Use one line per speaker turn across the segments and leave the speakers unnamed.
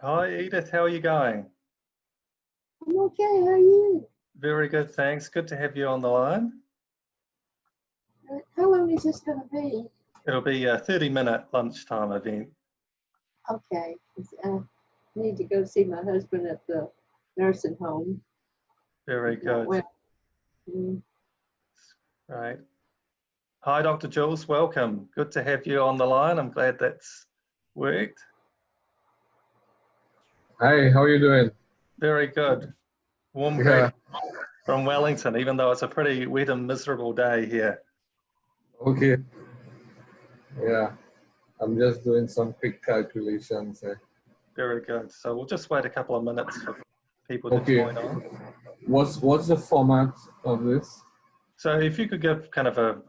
Hi Edith, how are you going?
I'm okay, how are you?
Very good, thanks. Good to have you on the line.
How long is this going to be?
It'll be a 30-minute lunchtime event.
Okay, 'cause I need to go see my husband at the nursing home.
Very
He's not
good.
well. Mm.
Right. Hi Dr. Jules, welcome. Good to have you on the line. I'm glad that's worked.
Hi, how are you doing?
Very good. Warm greeting from Wellington, even though it's a pretty wet and miserable day here.
Okay. Yeah, I'm just doing some quick calculations.
Very good. So we'll just wait a couple of minutes for people to
Okay.
join on.
What's the format of this?
So if you could give kind of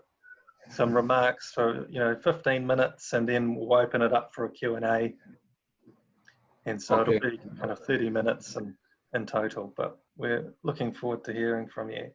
some remarks for 15 minutes, and then we'll open it up for a Q&A. And so
Okay.
it'll be kind of 30 minutes in total, but we're looking forward to hearing from you.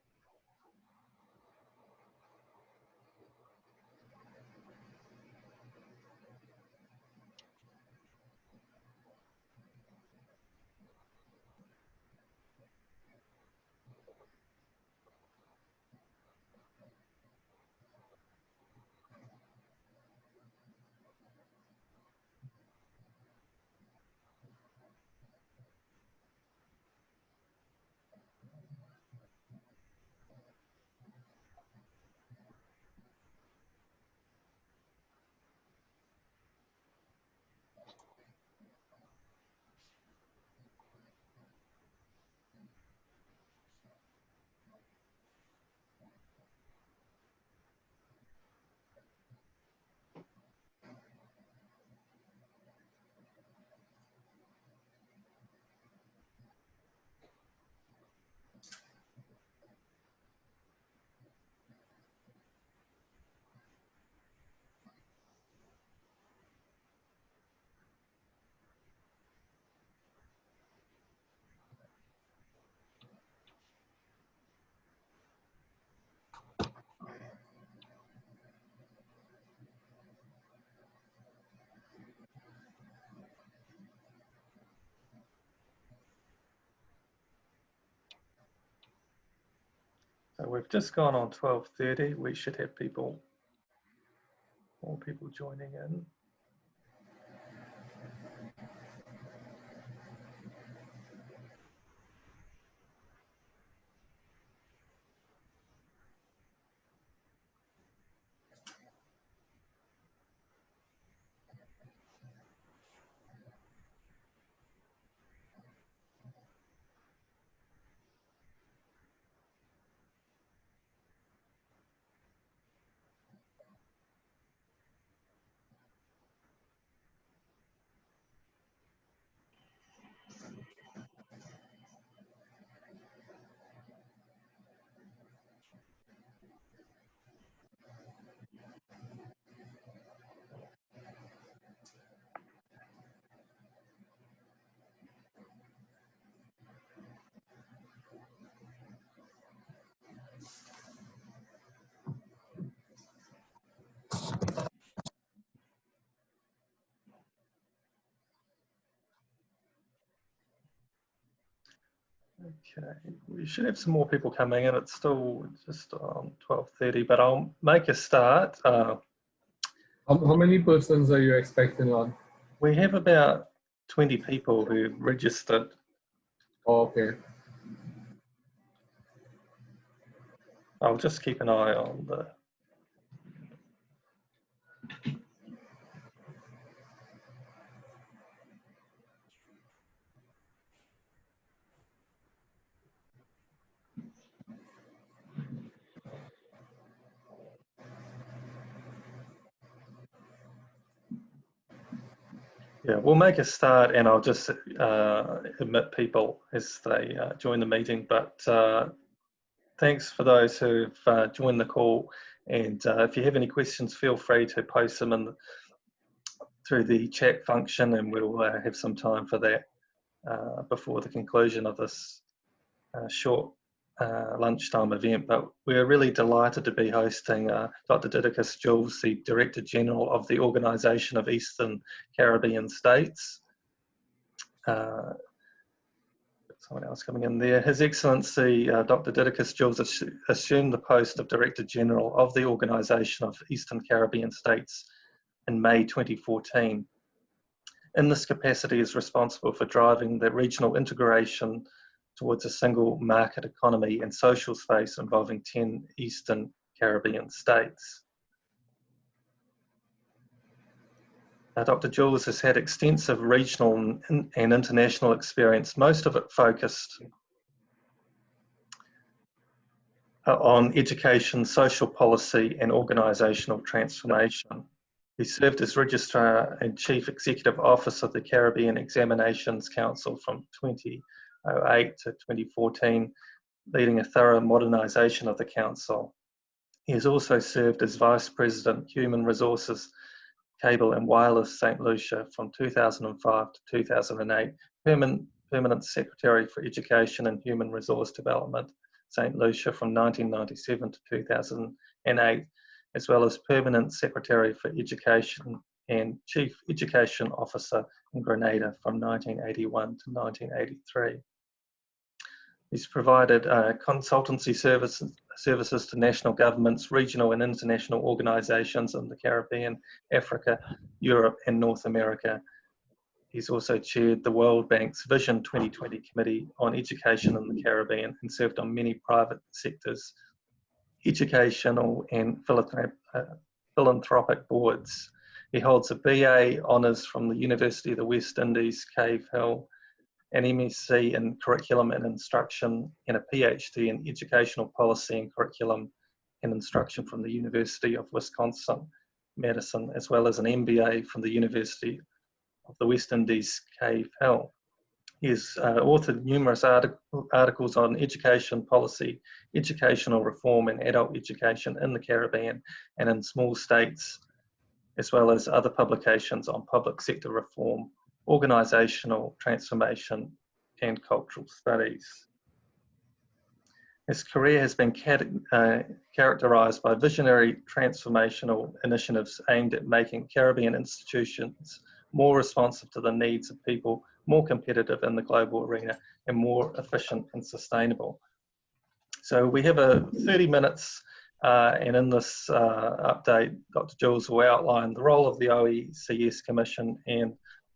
So we've just gone on 12:30. We should have more people joining in. Okay, we should have some more people coming in. It's still just on 12:30, but I'll make a start.
How many persons are you expecting on?
We have about 20 people who registered.
Oh, okay.
I'll just keep an eye on the... Yeah, we'll make a start, and I'll just admit people as they join the meeting. But thanks for those who've joined the call. And if you have any questions, feel free to post them through the chat function, and we'll have some time for that before the conclusion of this short lunchtime event. But we're really delighted to be hosting Dr. Didacus, Jules, the Director General of the Organisation of Eastern Caribbean States. someone else coming in there. His Excellency, Dr. Didacus Jules, assumed the post of Director General of the Organisation of Eastern Caribbean States in May 2014. In this capacity, he is responsible for driving the regional integration towards a single market economy and social space involving 10 Eastern Caribbean states. Dr. Jules has had extensive regional and international experience, most of it focused on education, social policy and organisational transformation. He served as Registrar and Chief Executive Officer of the Caribbean Examinations Council from 2008 to 2014, leading a thorough modernisation of the council. He has also served as Vice President, Human Resources, Cable and Wireless St. Lucia from 2005 to 2008, Permanent Secretary for Education and Human Resource Development, St. Lucia from 1997 to 2008, as well as Permanent Secretary for Education and Chief Education Officer in Grenada from 1981 to 1983. He's provided consultancy services to national governments, regional and international organisations in the Caribbean, Africa, Europe and North America. He's also chaired the World Bank's Vision 2020 Committee on Education in the Caribbean and served on many private sectors, educational and philanthropic boards. He holds a BA Honours from the University of the West Indies, Cave Hill, an MSc in Curriculum and Instruction, and a PhD in Educational Policy and Curriculum and Instruction from the University of Wisconsin-Madison, as well as an MBA from the University of the West Indies, Cave Hill. He has authored numerous articles on education policy, educational reform and adult education in the Caribbean and in small states, as well as other publications on public sector reform, organisational transformation and cultural studies. His career has been characterised by visionary transformational initiatives aimed at making Caribbean institutions more responsive to the needs of people, more competitive in the global arena, and more efficient and sustainable. So we have 30 minutes, and in this update, Dr. Jules will outline the role of the OECS Commission and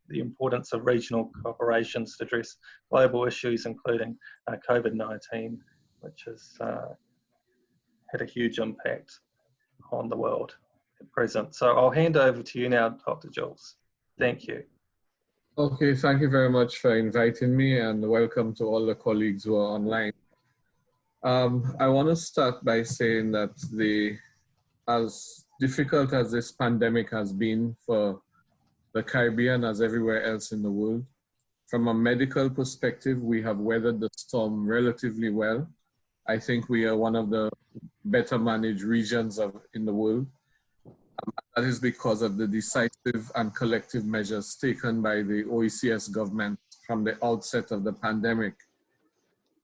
the importance of regional cooperations to address global issues, including COVID-19, which has had a huge impact on the world at present. So I'll hand over to you now, Dr. Jules. Thank you.
Okay, thank you very much for inviting me, and welcome to all the colleagues who are online. I want to start by saying that as difficult as this pandemic has been for the Caribbean as everywhere else in the world, from a medical perspective, we have weathered the storm relatively well. I think we are one of the better managed regions in the world. That is because of the decisive and collective measures taken by the OECS government from the outset of the pandemic.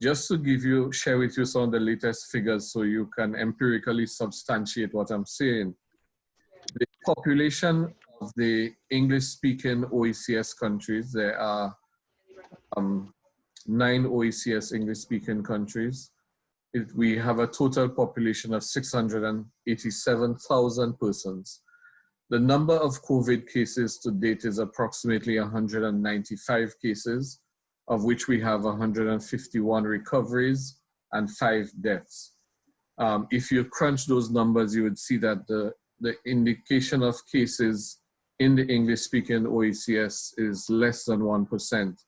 Just to share with you some of the latest figures so you can empirically substantiate what I'm saying. The population of the English-speaking OECS countries, there are 9 OECS English-speaking countries. We have a total population of 687,000 persons. The number of COVID cases to date is approximately 195 cases, of which we have 151 recoveries and 5 deaths. If you crunch those numbers, you would see that the indication of cases in the English-speaking OECS is less than 1%.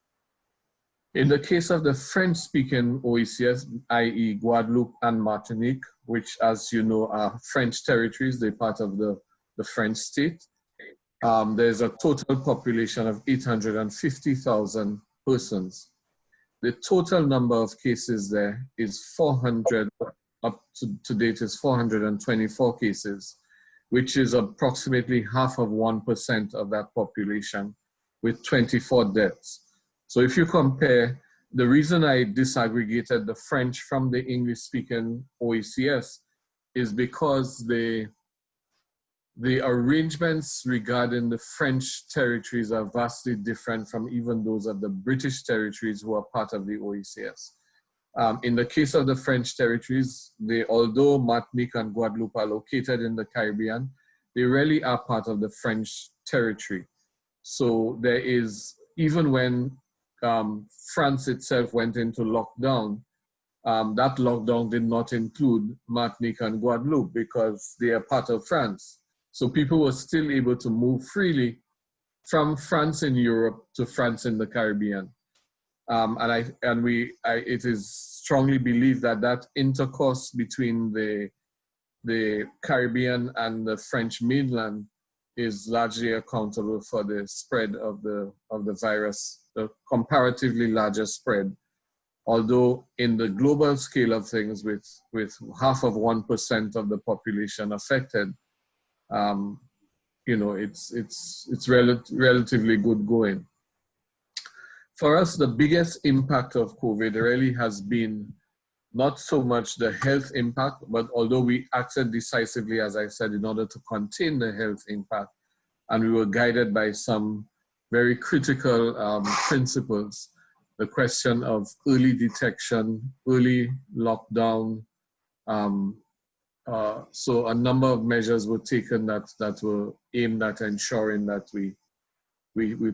In the case of the French-speaking OECS, i.e. Guadeloupe and Martinique, which, as you know, are French territories, they're part of the French state, there's a total population of 850,000 persons. The total number of cases there is 400, up to date is 424 cases, which is approximately half of 1% of that population, with 24 deaths. So if you compare, the reason I disaggregated the French from the English-speaking OECS is because the arrangements regarding the French territories are vastly different from even those of the British territories who are part of the OECS. In the case of the French territories, although Martinique and Guadeloupe are located in the Caribbean, they really are part of the French territory. So there is, even when France itself went into lockdown, that lockdown did not include Martinique and Guadeloupe because they are part of France. So people were still able to move freely from France in Europe to France in the Caribbean. It is strongly believed that that intercourse between the Caribbean and the French mainland is largely accountable for the spread of the virus, the comparatively larger spread. Although in the global scale of things, with half of 1% of the population affected, it's relatively good going. For us, the biggest impact of COVID really has been not so much the health impact, but although we acted decisively, as I said, in order to contain the health impact, and we were guided by some very critical principles, the question of early detection, early lockdown. So a number of measures were taken that were aimed at ensuring that we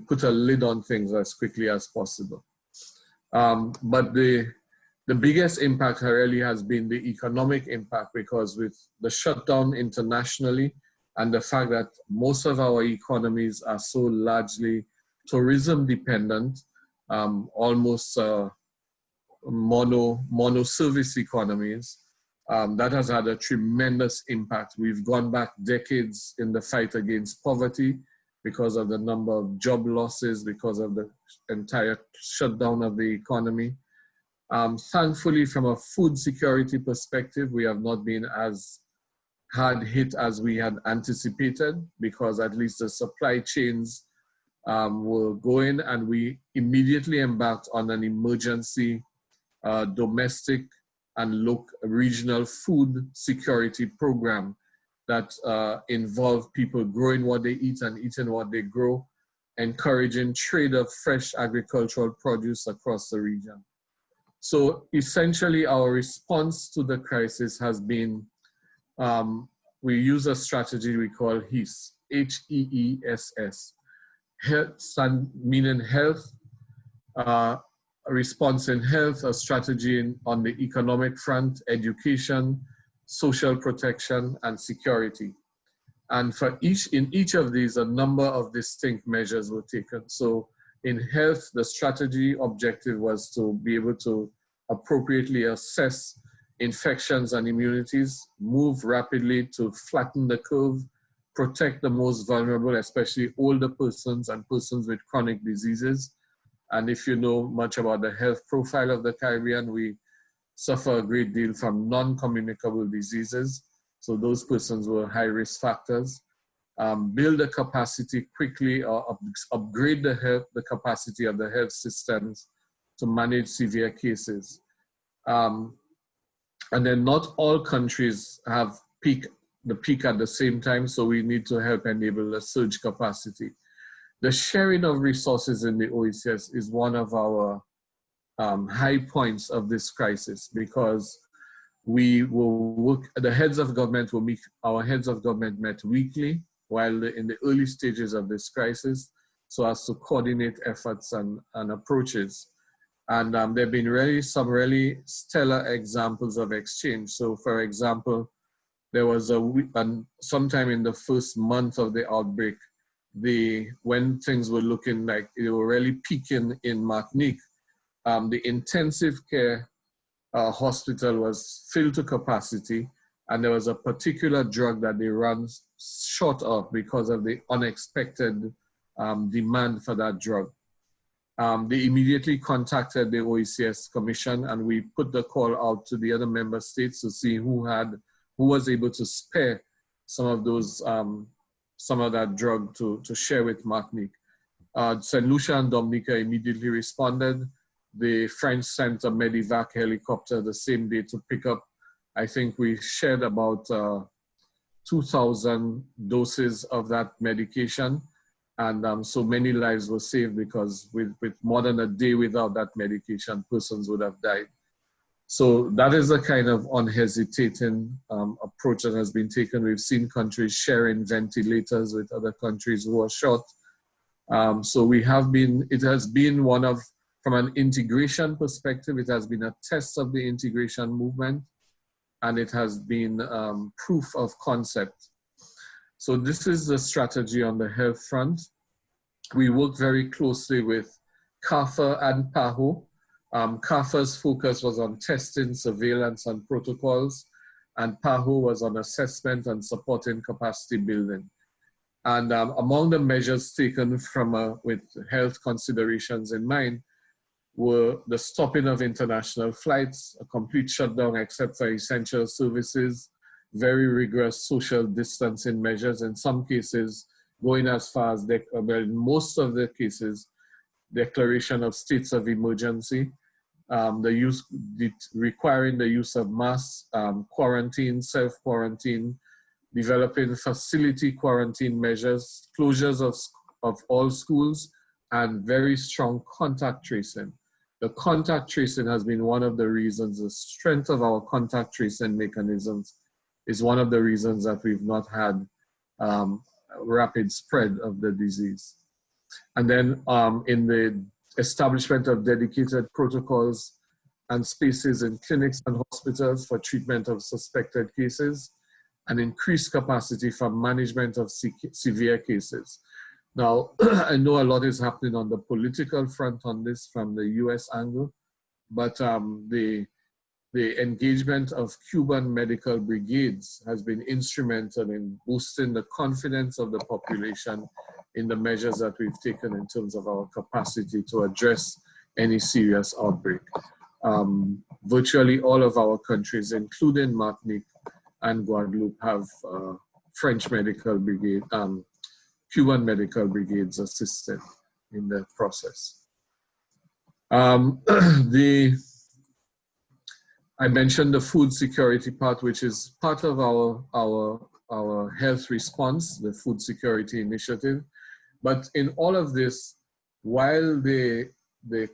put a lid on things as quickly as possible. But the biggest impact really has been the economic impact, because with the shutdown internationally and the fact that most of our economies are so largely tourism dependent, almost mono service economies, that has had a tremendous impact. We've gone back decades in the fight against poverty because of the number of job losses, because of the entire shutdown of the economy. Thankfully, from a food security perspective, we have not been as hard hit as we had anticipated, because at least the supply chains were going, and we immediately embarked on an emergency domestic and regional food security program that involved people growing what they eat and eating what they grow, encouraging trade of fresh agricultural produce across the region. So essentially our response to the crisis has been, we use a strategy we call HEESS, H-E-E-S-S. Health, meaning health, a response in health, a strategy on the economic front, education, social protection, and security. And in each of these, a number of distinct measures were taken. So in health, the strategy objective was to be able to appropriately assess infections and immunities, move rapidly to flatten the curve, protect the most vulnerable, especially older persons and persons with chronic diseases. And if you know much about the health profile of the Caribbean, we suffer a great deal from non-communicable diseases. So those persons were high risk factors. Build the capacity quickly, or upgrade the capacity of the health systems to manage severe cases. And then not all countries have the peak at the same time, so we need to help enable the surge capacity. The sharing of resources in the OECS is one of our high points of this crisis, because we will work, the heads of government will meet, our heads of government met weekly while in the early stages of this crisis, so as to coordinate efforts and approaches. And there have been some really stellar examples of exchange. So for example, there was sometime in the first month of the outbreak, when things were looking like they were really peaking in Martinique, the intensive care hospital was filled to capacity, and there was a particular drug that they ran short of because of the unexpected demand for that drug. They immediately contacted the OECS Commission, and we put the call out to the other member states to see who was able to spare some of that drug to share with Martinique. St. Lucia and Dominica immediately responded. The French sent a Medivac helicopter the same day to pick up. I think we shared about 2,000 doses of that medication. And so many lives were saved, because with more than a day without that medication, persons would have died. So that is the kind of unhesitating approach that has been taken. We've seen countries sharing ventilators with other countries who are short. So it has been one of, from an integration perspective, it has been a test of the integration movement, and it has been proof of concept. So this is the strategy on the health front. We work very closely with CAFA and PAHO. CAFA's focus was on testing, surveillance, and protocols, and PAHO was on assessment and supporting capacity building. And among the measures taken with health considerations in mind were the stopping of international flights, a complete shutdown except for essential services, very rigorous social distancing measures, in some cases going as far as, in most of the cases, declaration of states of emergency, requiring the use of masks, quarantine, self-quarantine, developing facility quarantine measures, closures of all schools, and very strong contact tracing. The contact tracing has been one of the reasons, the strength of our contact tracing mechanisms is one of the reasons that we've not had rapid spread of the disease. And then in the establishment of dedicated protocols and spaces in clinics and hospitals for treatment of suspected cases, and increased capacity for management of severe cases. Now, I know a lot is happening on the political front on this from the US angle, but the engagement of Cuban medical brigades has been instrumental in boosting the confidence of the population in the measures that we've taken in terms of our capacity to address any serious outbreak. Virtually all of our countries, including Martinique and Guadeloupe, have French medical brigade, Cuban medical brigades assisted in that process. I mentioned the food security part, which is part of our health response, the food security initiative. But in all of this, while the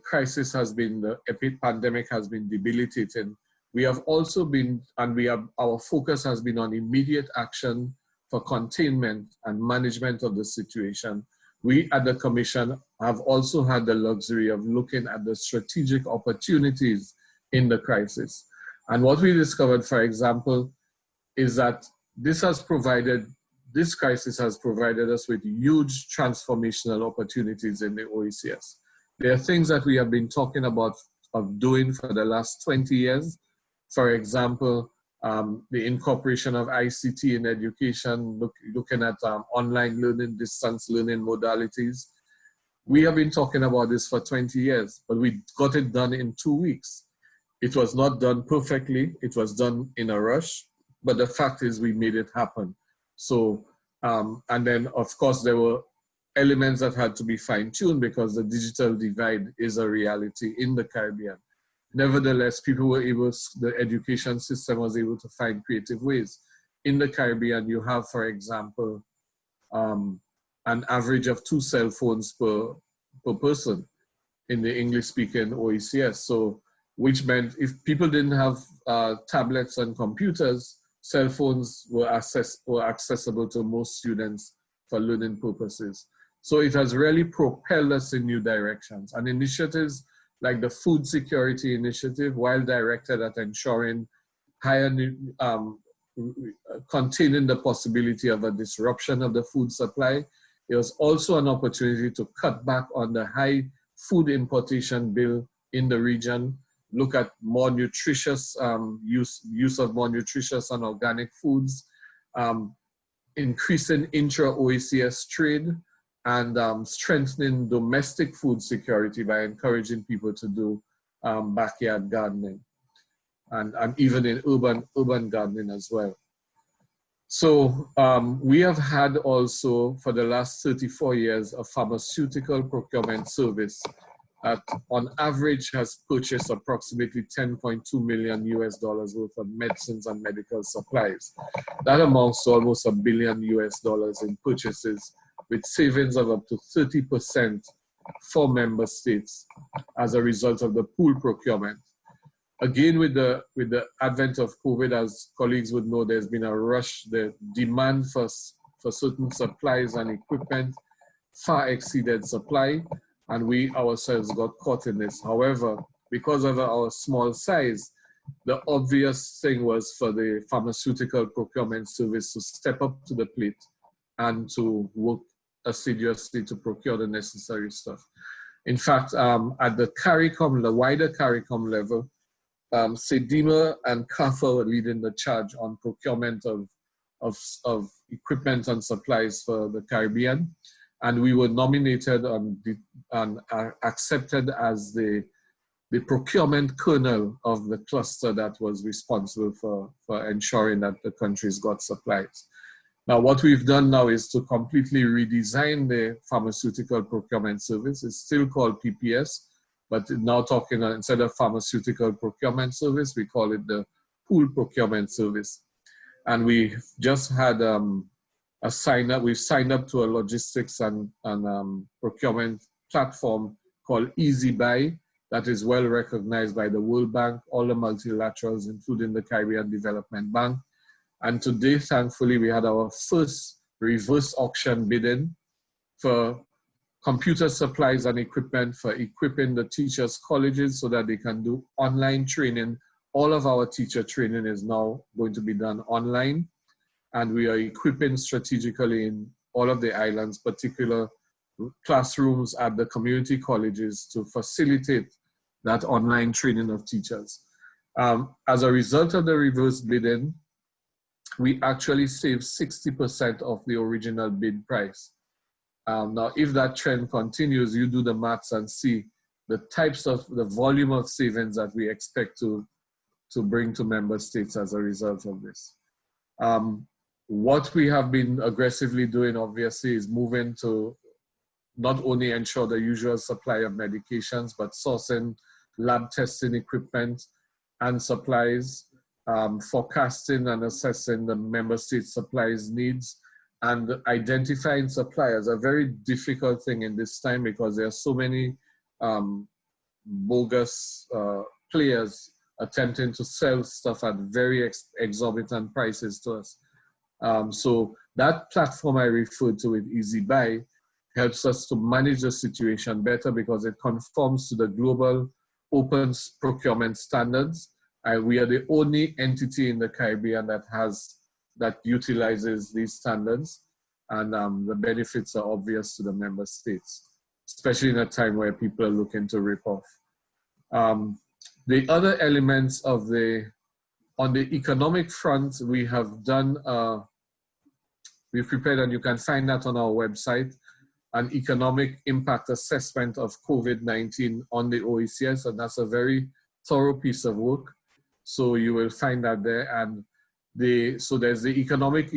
crisis has been, the pandemic has been debilitating, we have also been, and our focus has been on immediate action for containment and management of the situation. We at the Commission have also had the luxury of looking at the strategic opportunities in the crisis. And what we discovered, for example, is that this crisis has provided us with huge transformational opportunities in the OECS. There are things that we have been talking about of doing for the last 20 years. For example, the incorporation of ICT in education, looking at online learning, distance learning modalities. We have been talking about this for 20 years, but we got it done in 2 weeks. It was not done perfectly. It was done in a rush, but the fact is we made it happen. So, and then of course there were elements that had to be fine-tuned because the digital divide is a reality in the Caribbean. Nevertheless, people were able, the education system was able to find creative ways. In the Caribbean, you have, for example, an average of 2 cell phones per person in the English-speaking OECS. So, which meant if people didn't have tablets and computers, cell phones were accessible to most students for learning purposes. So it has really propelled us in new directions. And initiatives like the Food Security Initiative, while directed at ensuring containing the possibility of a disruption of the food supply, it was also an opportunity to cut back on the high food importation bill in the region, look at more nutritious use of more nutritious and organic foods, increasing intra-OECS trade, and strengthening domestic food security by encouraging people to do backyard gardening, and even in urban gardening as well. So we have had also for the last 34 years a pharmaceutical procurement service on average has purchased approximately $10.2 million worth of medicines and medical supplies. That amounts to almost $1 billion in purchases, with savings of up to 30% for member states as a result of the pool procurement. Again, with the advent of COVID, as colleagues would know, there's been a rush. The demand for certain supplies and equipment far exceeded supply, and we ourselves got caught in this. However, because of our small size, the obvious thing was for the pharmaceutical procurement service to step up to the plate and to work assiduously to procure the necessary stuff. In fact, at the CARICOM, the wider CARICOM level, SEDIMA and CAFA were leading the charge on procurement of equipment and supplies for the Caribbean. And we were nominated and accepted as the procurement kernel of the cluster that was responsible for ensuring that the countries got supplies. Now, what we've done now is to completely redesign the pharmaceutical procurement service. It's still called PPS, but now talking, instead of pharmaceutical procurement service, we call it the pool procurement service. And we just had a sign up. We've signed up to a logistics and procurement platform called EasyBuy that is well recognized by the World Bank, all the multilaterals, including the Caribbean Development Bank. And today, thankfully, we had our first reverse auction bidding for computer supplies and equipment for equipping the teachers' colleges so that they can do online training. All of our teacher training is now going to be done online. And we are equipping strategically in all of the islands, particular classrooms at the community colleges to facilitate that online training of teachers. As a result of the reverse bidding, we actually saved 60% of the original bid price. Now, if that trend continues, you do the maths and see the types of, the volume of savings that we expect to bring to member states as a result of this. What we have been aggressively doing, obviously, is moving to not only ensure the usual supply of medications, but sourcing lab testing equipment and supplies, forecasting and assessing the member state supplies needs, and identifying suppliers. A very difficult thing in this time because there are so many bogus players attempting to sell stuff at very exorbitant prices to us. So that platform I referred to with EasyBuy helps us to manage the situation better because it conforms to the global open procurement standards. We are the only entity in the Caribbean that utilizes these standards, and the benefits are obvious to the member states, especially in a time where people are looking to rip off. The other elements of on the economic front, we have done, we've prepared, and you can find that on our website, an economic impact assessment of COVID-19 on the OECS, and that's a very thorough piece of work. So you will find that there. And so there's the economic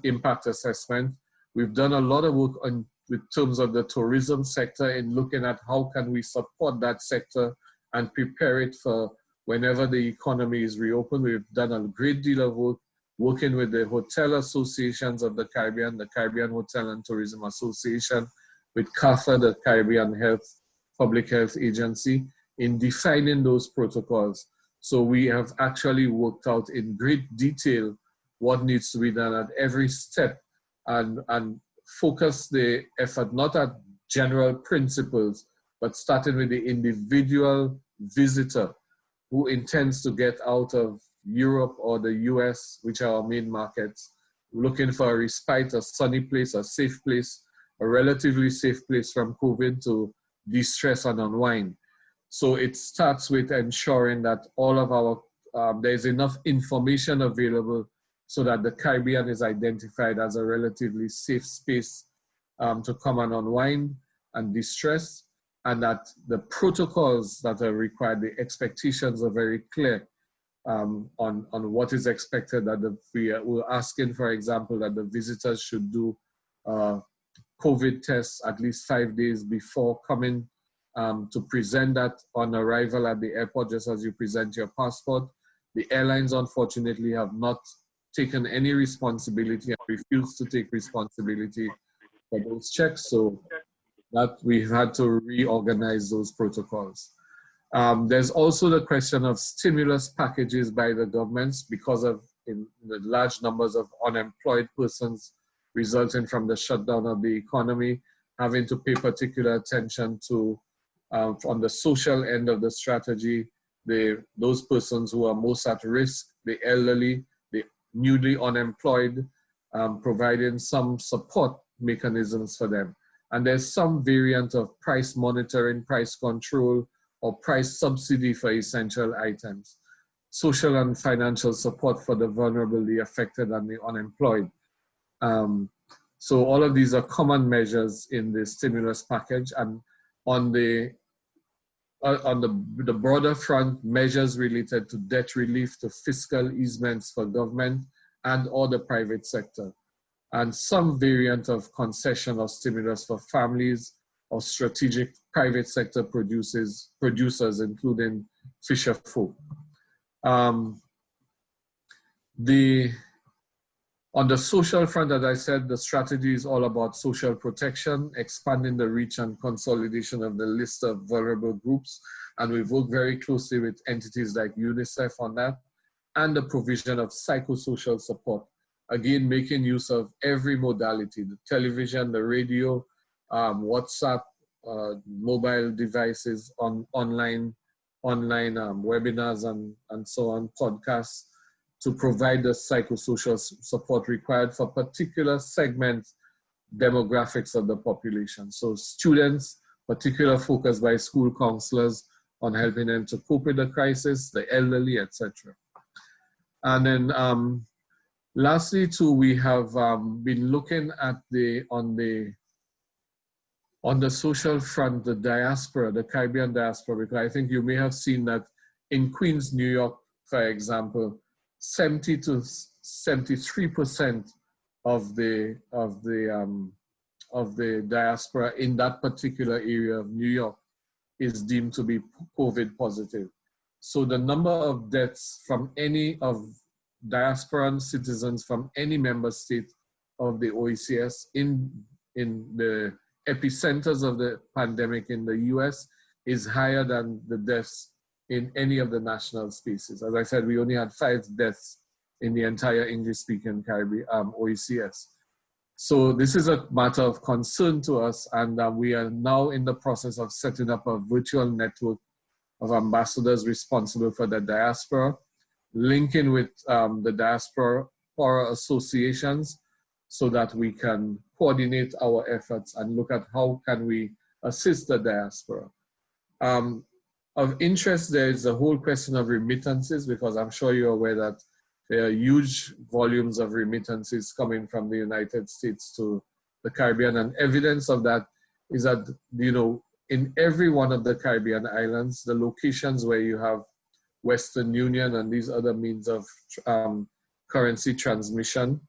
impact assessment. We've done a lot of work with terms of the tourism sector in looking at how can we support that sector and prepare it for whenever the economy is reopened. We've done a great deal of work working with the hotel associations of the Caribbean, the Caribbean Hotel and Tourism Association, with CAFA, the Caribbean Public Health Agency, in defining those protocols. So we have actually worked out in great detail what needs to be done at every step and focus the effort not at general principles, but starting with the individual visitor who intends to get out of Europe or the US, which are our main markets, looking for a respite, a sunny place, a safe place, a relatively safe place from COVID to de-stress and unwind. So it starts with ensuring that all of our, there's enough information available so that the Caribbean is identified as a relatively safe space to come and unwind and de-stress, and that the protocols that are required, the expectations are very clear on what is expected. That we're asking, for example, that the visitors should do COVID tests at least 5 days before coming to present that on arrival at the airport, just as you present your passport. The airlines, unfortunately, have not taken any responsibility and refused to take responsibility for those checks, so that we've had to reorganize those protocols. There's also the question of stimulus packages by the governments because of the large numbers of unemployed persons resulting from the shutdown of the economy, having to pay particular attention to, on the social end of the strategy, those persons who are most at risk, the elderly, the newly unemployed, providing some support mechanisms for them. And there's some variant of price monitoring, price control, or price subsidy for essential items, social and financial support for the vulnerable, the affected, and the unemployed. So all of these are common measures in the stimulus package. And on the broader front, measures related to debt relief, to fiscal easements for government and or the private sector, and some variant of concession or stimulus for families or strategic private sector producers, including fisher folk. On the social front, as I said, the strategy is all about social protection, expanding the reach and consolidation of the list of vulnerable groups. And we've worked very closely with entities like UNICEF on that, and the provision of psychosocial support. Again, making use of every modality, the television, the radio, WhatsApp, mobile devices, online webinars and so on, podcasts, to provide the psychosocial support required for particular segments, demographics of the population. So students, particular focus by school counselors on helping them to cope with the crisis, the elderly, etc. And then lastly, too, we have been looking at on the social front, the diaspora, the Caribbean diaspora, because I think you may have seen that in Queens, New York, for example, 70 to 73% of the diaspora in that particular area of New York is deemed to be COVID positive. So the number of deaths from any of diasporan citizens from any member state of the OECS in the epicenters of the pandemic in the US is higher than the deaths in any of the national spaces. As I said, we only had 5 deaths in the entire English-speaking Caribbean OECS. So this is a matter of concern to us, and we are now in the process of setting up a virtual network of ambassadors responsible for the diaspora, linking with the diaspora associations so that we can coordinate our efforts and look at how can we assist the diaspora. Of interest, there is the whole question of remittances, because I'm sure you're aware that there are huge volumes of remittances coming from the United States to the Caribbean, and evidence of that is that, you know, in every one of the Caribbean islands, the locations where you have Western Union and these other means of currency transmission,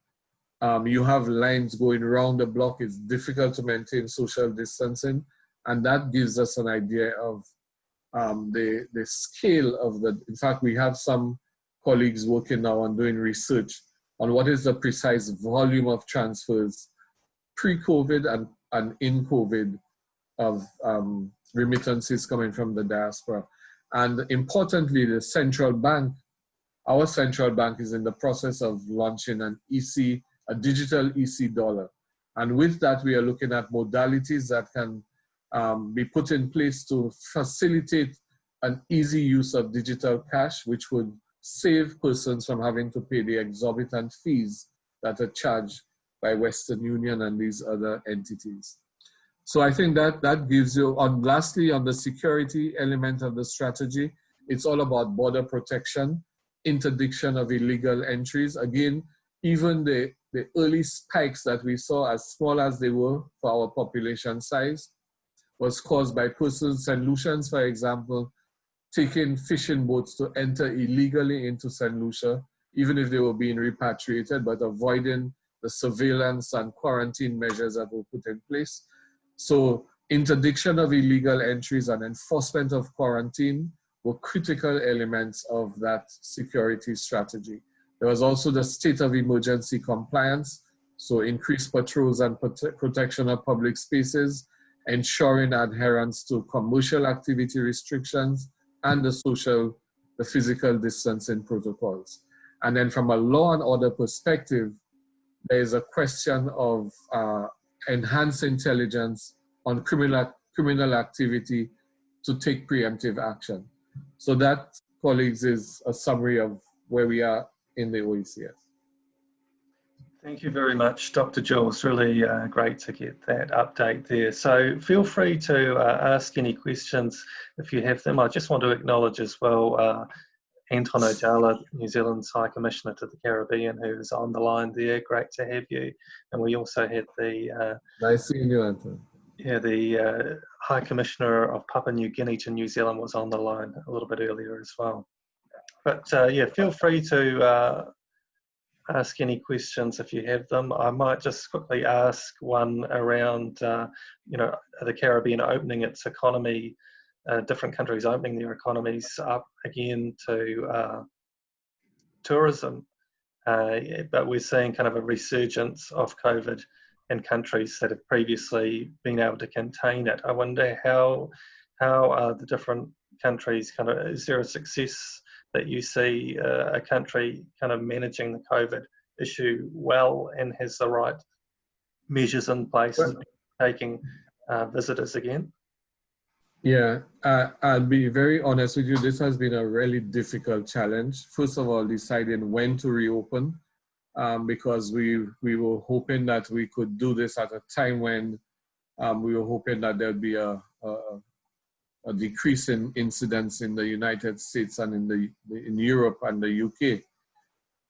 you have lines going around the block. It's difficult to maintain social distancing, and that gives us an idea of the scale of the, in fact, we have some colleagues working now on doing research on what is the precise volume of transfers pre-COVID and in COVID of remittances coming from the diaspora. And importantly, the central bank, our central bank, is in the process of launching a digital EC dollar. And with that, we are looking at modalities that can be put in place to facilitate an easy use of digital cash, which would save persons from having to pay the exorbitant fees that are charged by Western Union and these other entities. So I think that gives you, lastly, on the security element of the strategy, it's all about border protection, interdiction of illegal entries. Again, even the early spikes that we saw, as small as they were for our population size, was caused by persons, St. Lucians, for example, taking fishing boats to enter illegally into St. Lucia, even if they were being repatriated, but avoiding the surveillance and quarantine measures that were put in place. So interdiction of illegal entries and enforcement of quarantine were critical elements of that security strategy. There was also the state of emergency compliance, so increased patrols and protection of public spaces, ensuring adherence to commercial activity restrictions and the physical distancing protocols. And then from a law and order perspective, there is a question of enhanced intelligence on criminal activity to take preemptive action. So that, colleagues, is a summary of where we are in the OECS.
Thank you very much, Dr. Jules. Really great to get that update there. So feel free to ask any questions if you have them. I just want to acknowledge as well Anton Ojala, New Zealand's High Commissioner to the Caribbean, who's on the line there. Great to have you. And we also had the
nice seeing you, Anton.
Yeah, the High Commissioner of Papua New Guinea to New Zealand was on the line a little bit earlier as well. But yeah, feel free to ask any questions if you have them. I might just quickly ask one around, you know, the Caribbean opening its economy, different countries opening their economies up again to tourism. But we're seeing kind of a resurgence of COVID in countries that have previously been able to contain it. I wonder how are the different countries kind of, is there a success that you see a country kind of managing the COVID issue well and has the right measures in place, taking visitors again?
Yeah, I'll be very honest with you. This has been a really difficult challenge. First of all, deciding when to reopen, because we were hoping that we could do this at a time when we were hoping that there'd be a decrease in incidence in the United States and in Europe and the UK.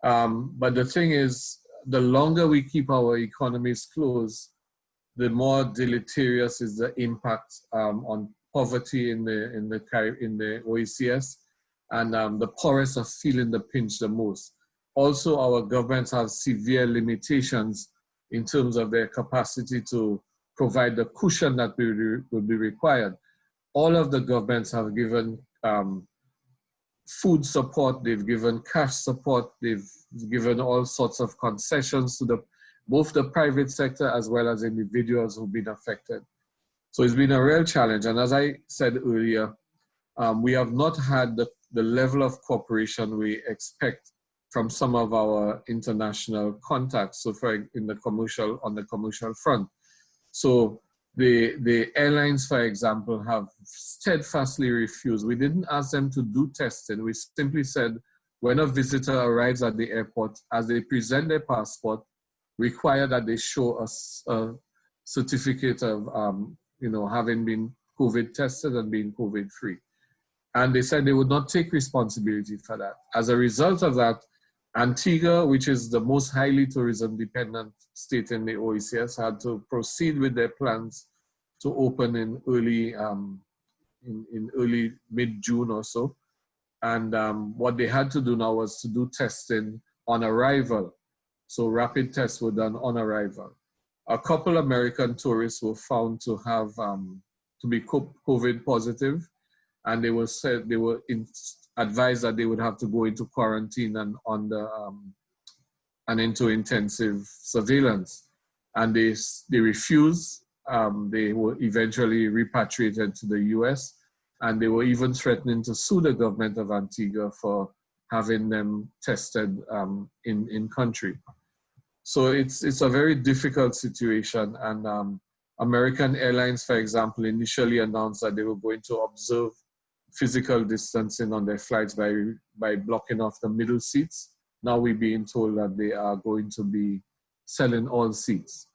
But the thing is, the longer we keep our economies closed, the more deleterious is the impact on poverty in the OECS, and the poorest are feeling the pinch the most. Also, our governments have severe limitations in terms of their capacity to provide the cushion that will be required. All of the governments have given food support, they've given cash support, they've given all sorts of concessions to both the private sector as well as individuals who've been affected. So it's been a real challenge. And as I said earlier, we have not had the level of cooperation we expect from some of our international contacts, so on the commercial front. So the airlines, for example, have steadfastly refused. We didn't ask them to do testing. We simply said, when a visitor arrives at the airport, as they present their passport, require that they show us a certificate of having been COVID tested and being COVID free. And they said they would not take responsibility for that. As a result of that, Antigua, which is the most highly tourism dependent state in the OECS, had to proceed with their plans to open in early mid-June or so. And what they had to do now was to do testing on arrival. So rapid tests were done on arrival. A couple American tourists were found to have to be COVID positive, and they were advised that they would have to go into quarantine and into intensive surveillance, and they refused. They were eventually repatriated to the US, and they were even threatening to sue the government of Antigua for having them tested in country. So it's a very difficult situation, and American Airlines, for example, initially announced that they were going to observe physical distancing on their flights by blocking off the middle seats. Now we're being told that they are going to be selling all seats.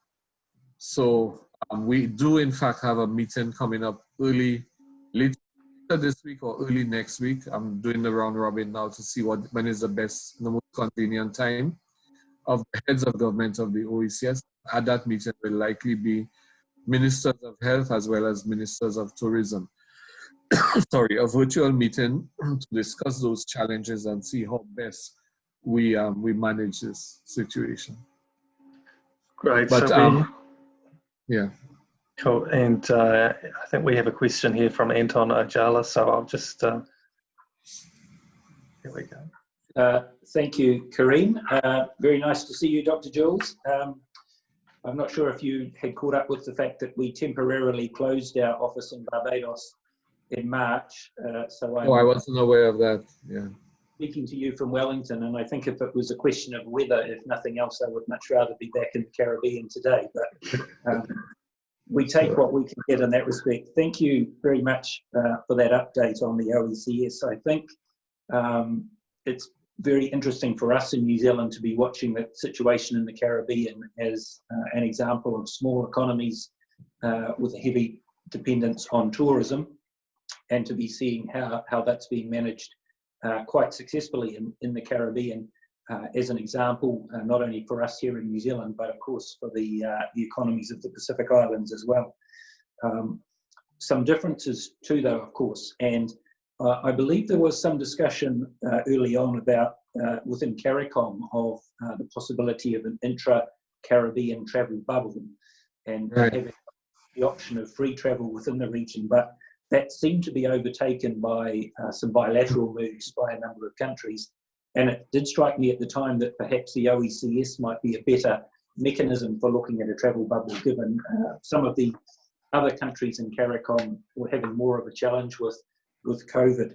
So we do in fact have a meeting coming up later this week or early next week. I'm doing the round robin now to see when is the most convenient time of the heads of government of the OECS. At that meeting will likely be ministers of health as well as ministers of tourism. Sorry, a virtual meeting to discuss those challenges and see how best we manage this situation.
Great.
But
so
yeah.
Cool. And I think we have a question here from Anton Ojala, so I'll just, here we go.
Thank you, Kareem. Very nice to see you, Dr. Jules. I'm not sure if you had caught up with the fact that we temporarily closed our office in Barbados in March. So
I wasn't aware of that. Yeah.
Speaking to you from Wellington, and I think if it was a question of weather, if nothing else, I would much rather be back in the Caribbean today. But we take what we can get in that respect. Thank you very much for that update on the OECS. I think it's very interesting for us in New Zealand to be watching the situation in the Caribbean as an example of small economies with a heavy dependence on tourism, and to be seeing how that's being managed quite successfully in the Caribbean as an example, not only for us here in New Zealand, but of course for the economies of the Pacific Islands as well. Some differences too, though, of course, and I believe there was some discussion early on about within CARICOM of the possibility of an intra-Caribbean travel bubble, and having the option of free travel within the region, but that seemed to be overtaken by some bilateral moves by a number of countries. And it did strike me at the time that perhaps the OECS might be a better mechanism for looking at a travel bubble, given some of the other countries in CARICOM were having more of a challenge with COVID.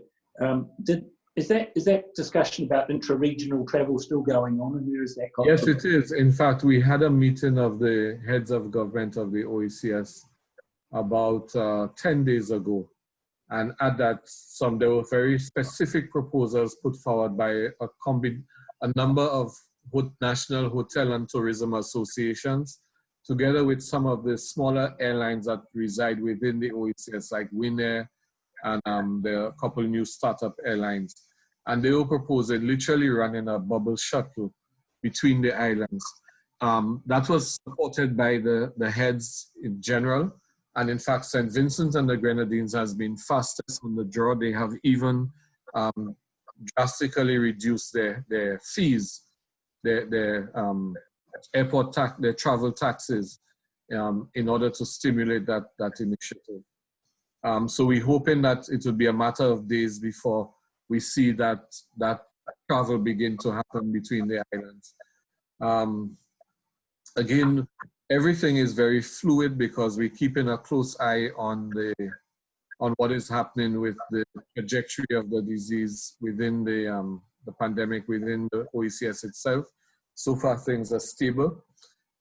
Is that discussion about intra-regional travel still going on, and where is that going?
Yes, it is. In fact, we had a meeting of the heads of government of the OECS about 10 days ago. And at that, there were very specific proposals put forward by a number of national hotel and tourism associations, together with some of the smaller airlines that reside within the OECS, like Win Air, and there are a couple new startup airlines. And they were proposing literally running a bubble shuttle between the islands. That was supported by the heads in general. And in fact, St. Vincent and the Grenadines has been fastest on the draw. They have even drastically reduced their fees, their airport tax, their travel taxes, in order to stimulate that initiative. So we're hoping that it will be a matter of days before we see that travel begin to happen between the islands. Again, everything is very fluid because we're keeping a close eye on what is happening with the trajectory of the disease within the pandemic within the OECS itself. So far, things are stable,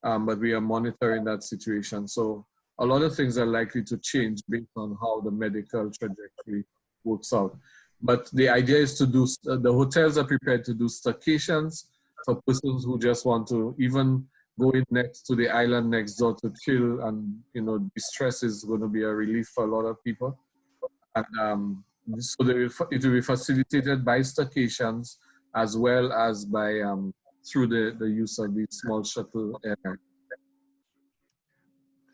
but we are monitoring that situation. So a lot of things are likely to change based on how the medical trajectory works out. But the idea is to do, the hotels are prepared to do staycations for persons who just want to even go in next to the island next door to chill, and distress is going to be a relief for a lot of people. And so it will be facilitated by staycations as well as by through the use of these small shuttle airlines.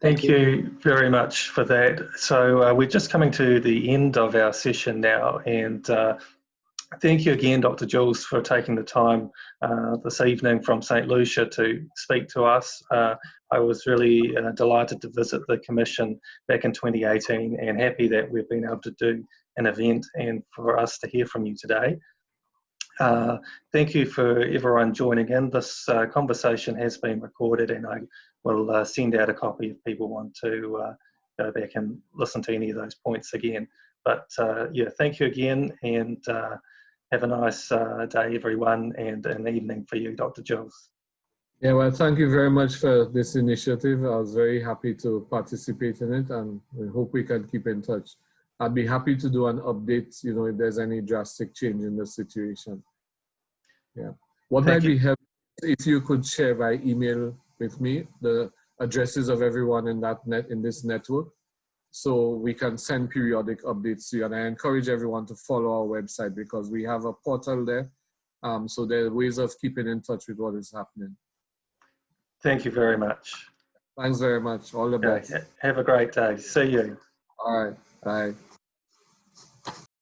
Thank you very much for that. So we're just coming to the end of our session now, and thank you again, Dr. Jules, for taking the time this evening from St. Lucia to speak to us. I was really delighted to visit the Commission back in 2018, and happy that we've been able to do an event and for us to hear from you today. Thank you for everyone joining in. This conversation has been recorded, and I will send out a copy if people want to go back and listen to any of those points again. But yeah, thank you again, and have a nice day, everyone, and an evening for you, Dr. Jules.
Yeah, well, thank you very much for this initiative. I was very happy to participate in it, and we hope we can keep in touch. I'd be happy to do an update, if there's any drastic change in the situation. Yeah. What might be helpful if you could share by email with me the addresses of everyone in this network, so we can send periodic updates to you. And I encourage everyone to follow our website because we have a portal there. So there are ways of keeping in touch with what is happening.
Thank you very much.
Thanks very much. All the best.
Have a great day. See you.
All right. Bye.